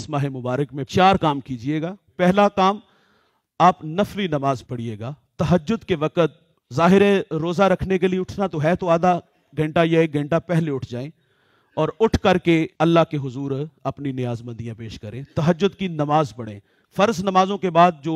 اس माह मुबारक में 4 काम कीजिएगा। पहला काम, आप नफली नमाज पढ़िएगा। तहज्जुद के वक़्त ज़ाहिर है रोज़ा रखने के लिए उठना तो है, तो आधा घंटा या 1 घंटा पहले उठ जाएं और उठ करके अल्लाह के हुजूर अपनी नियाज़मंदियाँ पेश करें। तहज्जुद की नमाज पढ़ें। फ़र्ज़ नमाज़ों के बाद जो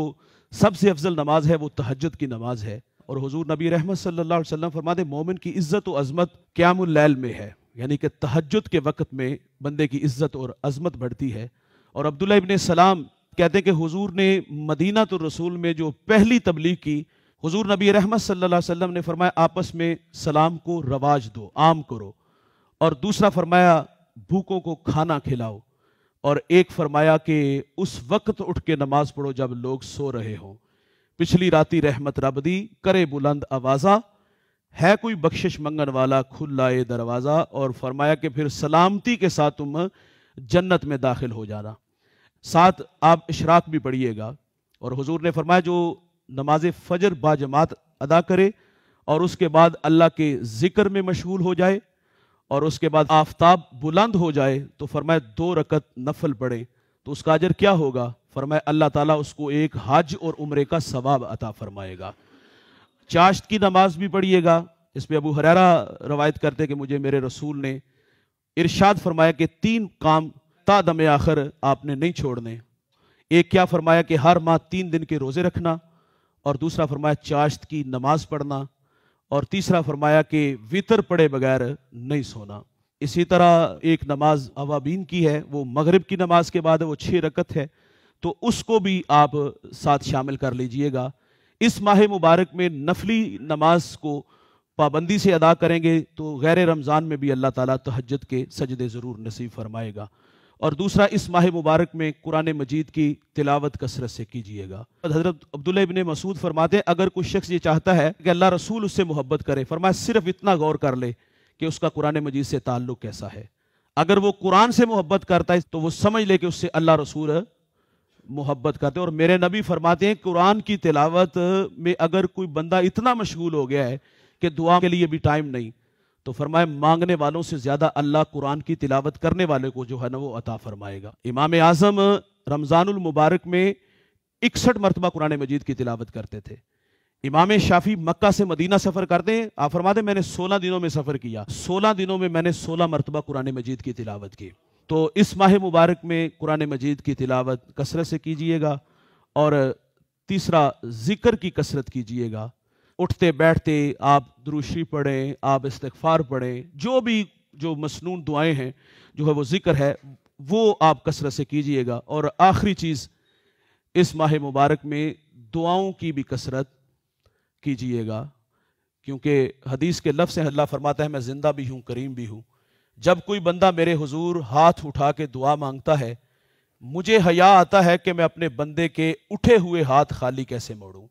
सबसे अफजल नमाज है वो तहज्जुद की नमाज है। और हुजूर नबी रहमत सल्लल्लाहु अलैहि वसल्लम फरमाते, मोमिन की इज़्ज़त और अज़मत क़यामुल लैल में है, यानी कि तहज्जुद के वक़्त में बंदे की इज़्ज़त और अज़मत बढ़ती है। और अब्दुल्लाह इब्न सलाम कहते हैं कि हुजूर ने मदीना तो रसूल में जो पहली तबलीग की, हुजूर नबी रहमत सल्लल्लाहु अलैहि वसल्लम ने फरमाया आपस में सलाम को रवाज दो, आम करो। और दूसरा फरमाया भूखों को खाना खिलाओ। और एक फरमाया कि उस वक्त उठ के नमाज पढ़ो जब लोग सो रहे हों। पिछली राती रहमत रब दी करे बुलंद आवाज़ा, है कोई बख्शिश मंगन वाला खुला ए दरवाज़ा। और फरमाया कि फिर सलामती के साथ तुम जन्नत में दाखिल हो जाना। साथ आप इशराक भी पढ़िएगा। और हुजूर ने फरमाया जो नमाज फजर बाजमात अदा करे और उसके बाद अल्लाह के जिक्र में मशगूल हो जाए और उसके बाद आफताब बुलंद हो जाए तो फरमाया 2 रकत नफल पढ़े तो उसका अजर क्या होगा? फरमाया अल्लाह ताला उसको एक हज और उम्रे का सवाब अता फरमाएगा। चाश्त की नमाज भी पढ़िएगा। इस पे अबू हुरैरा रवायत करते कि मुझे मेरे रसूल ने इरशाद फरमाया कि 3 काम ता दमे आखिर आपने नहीं छोड़ने। एक क्या फरमाया कि हर माह 3 दिन के रोजे रखना, और दूसरा फरमाया चाश्त की नमाज पढ़ना, और तीसरा फरमाया कि वितर पढ़े बगैर नहीं सोना। इसी तरह एक नमाज अवाबीन की है, वो मगरिब की नमाज के बाद है, वो 6 रकत है, तो उसको भी आप साथ शामिल कर लीजिएगा। इस माह मुबारक में नफली नमाज को पाबंदी से अदा करेंगे तो गैर रमज़ान में भी अल्लाह ताला तहज्जुद के सजदे ज़रूर नसीब फरमाएगा। और दूसरा, इस माह मुबारक में कुरान मजीद की तिलावत कसरत से कीजिएगा। हज़रत अब्दुल्ला इब्न मसूद फरमाते हैं अगर कोई शख्स ये चाहता है कि अल्लाह रसूल उससे मोहब्बत करे, फरमाया सिर्फ इतना गौर कर ले कि उसका कुरान मजीद से ताल्लुक़ कैसा है। अगर वो कुरान से मोहब्बत करता है तो वो समझ ले कि उससे अल्लाह रसूल मोहब्बत करते हैं। और मेरे नबी फरमाते हैं कुरान की तिलावत में अगर कोई बंदा इतना मशगूल हो गया है कि दुआ के लिए भी टाइम नहीं, तो फरमाए मांगने वालों से ज्यादा अल्लाह कुरान की तिलावत करने वाले को जो है ना वो अता फरमाएगा। इमाम आज़म रमज़ानुल मुबारक में 61 मरतबा कुरान मजीद की तिलावत करते थे। इमाम शाफी मक्का से मदीना सफर करते हैं, आप फरमाते मैंने 16 दिनों में सफर किया, 16 दिनों में मैंने 16 मरतबा कुरान मजीद की तिलावत की। तो इस माह मुबारक में कुरान मजीद की तिलावत कसरत से कीजिएगा। और तीसरा, जिक्र की कसरत कीजिएगा। उठते बैठते आप दुरूद शरीफ पढ़ें, आप इस्तिग़फ़ार पढ़ें, जो मसनून दुआएं हैं, जो है वो जिक्र है, वो आप कसरत से कीजिएगा। और आखिरी चीज़, इस माह मुबारक में दुआओं की भी कसरत कीजिएगा, क्योंकि हदीस के लफ्ज़ से अल्लाह फरमाता है मैं ज़िंदा भी हूँ करीम भी हूँ। जब कोई बंदा मेरे हुजूर हाथ उठा के दुआ मांगता है, मुझे हया आता है कि मैं अपने बंदे के उठे हुए हाथ खाली कैसे मोड़ूं।